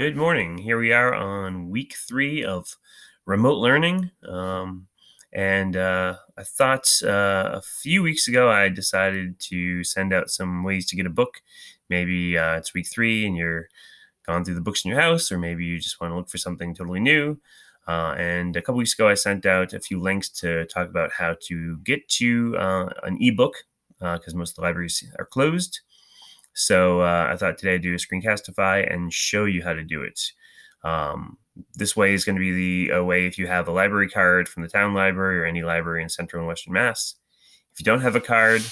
Good morning. Here we are on week 3 of remote learning. I thought a few weeks ago I decided to send out some ways to get a book. Maybe it's week 3 and you're gone through the books in your house, or maybe you just want to look for something totally new. And a couple weeks ago, I sent out a few links to talk about how to get to an ebook because most of the libraries are closed. So I thought today I'd do a screencastify and show you how to do it. This way is going to be the way if you have a library card from the town library or any library in Central and Western Mass. If you don't have a card,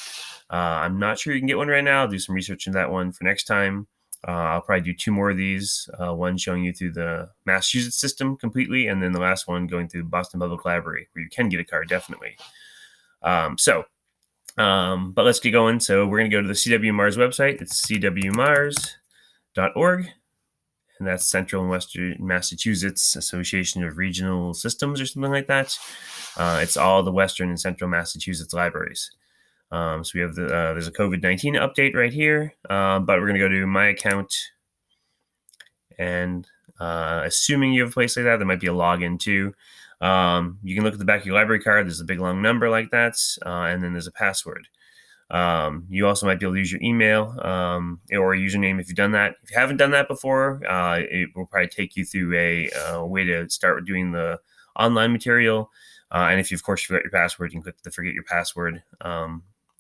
I'm not sure you can get one right now. I'll do some research into that one for next time. I'll probably do 2 more of these, one showing you through the Massachusetts system completely, and then the last one going through Boston Public Library, where you can get a card, definitely. But let's get going. So we're going to go to the CW Mars website. It's cwmars.org, and that's Central and Western Massachusetts Association of Regional Systems or something like that. It's all the Western and Central Massachusetts libraries. So we have there's a COVID-19 update right here, but we're going to go to my account, and assuming you have a place like that, there might be a login too. You can look at the back of your library card. There's a big long number like that, and then there's a password. You also might be able to use your email or a username if you've done that. If you haven't done that before, it will probably take you through a way to start doing the online material. And if you, of course, forgot your password, you can click the Forget Your Password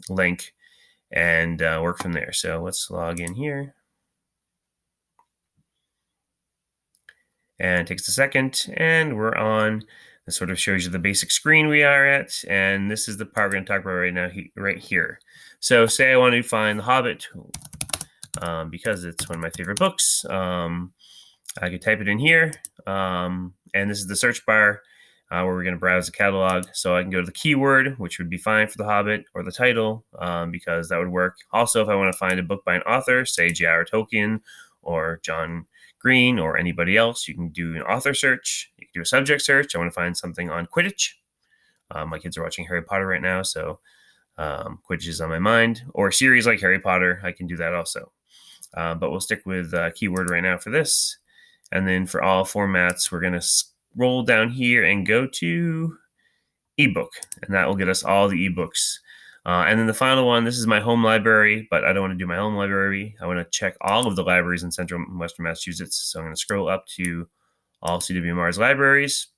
link and work from there. So let's log in here. And it takes a second, and we're on. This sort of shows you the basic screen we are at, and this is the part we're going to talk about right now, right here. So say I want to find The Hobbit, because it's one of my favorite books. I could type it in here, and this is the search bar where we're going to browse the catalog. So I can go to the keyword, which would be fine for The Hobbit, or the title, because that would work. Also, if I want to find a book by an author, say J.R. Tolkien or John Green or anybody else, you can do an author search. You can do a subject search. I want to find something on Quidditch. My kids are watching Harry Potter right now, so Quidditch is on my mind. Or a series like Harry Potter, I can do that also. But we'll stick with keyword right now for this. And then for all formats, we're going to scroll down here and go to ebook, and that will get us all the ebooks. And then the final one, this is my home library, but I don't want to do my home library. I want to check all of the libraries in Central and Western Massachusetts. So I'm going to scroll up to all CW Mars libraries,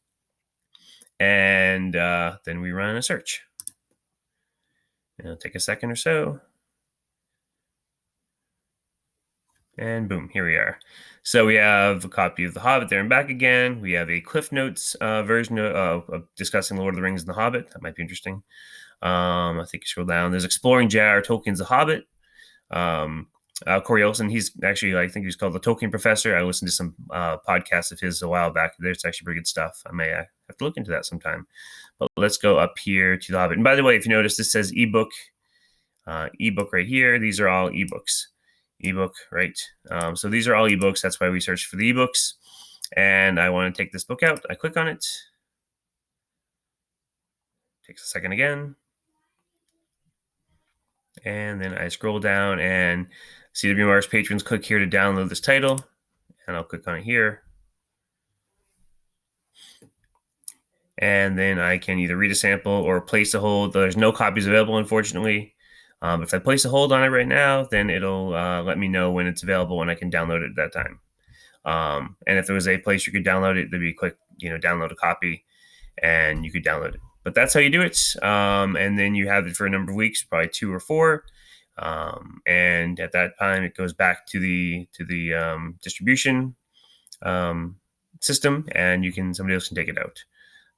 and then we run a search. It'll take a second or so. And boom, here we are. So we have a copy of The Hobbit there and back again. We have a Cliff Notes version of discussing Lord of the Rings and The Hobbit. That might be interesting. I think you scroll down. There's Exploring J.R. Tolkien's The Hobbit. Corey Olsen, he's actually, I think he's called the Tolkien Professor. I listened to some podcasts of his a while back. There's actually pretty good stuff. I may have to look into that sometime. But let's go up here to The Hobbit. And by the way, if you notice, this says ebook right here. These are all ebooks. Ebook, right? So these are all ebooks. That's why we search for the ebooks. And I want to take this book out. I click on it. Takes a second again. And then I scroll down, and CW Mars patrons click here to download this title. And I'll click on it here. And then I can either read a sample or place a hold. There's no copies available, unfortunately. If I place a hold on it right now, then it'll let me know when it's available and I can download it at that time. And if there was a place you could download it, there'd be click, download a copy, and you could download it. But that's how you do it. And then you have it for a number of weeks, probably 2 or 4. And at that time, it goes back to the distribution system, and somebody else can take it out.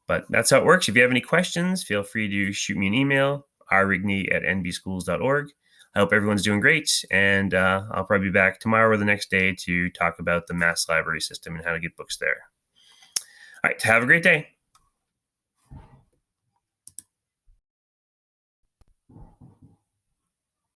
But that's how it works. If you have any questions, feel free to shoot me an email, rrigney@nbschools.org. I hope everyone's doing great, and I'll probably be back tomorrow or the next day to talk about the Mass Library system and how to get books there. All right, have a great day.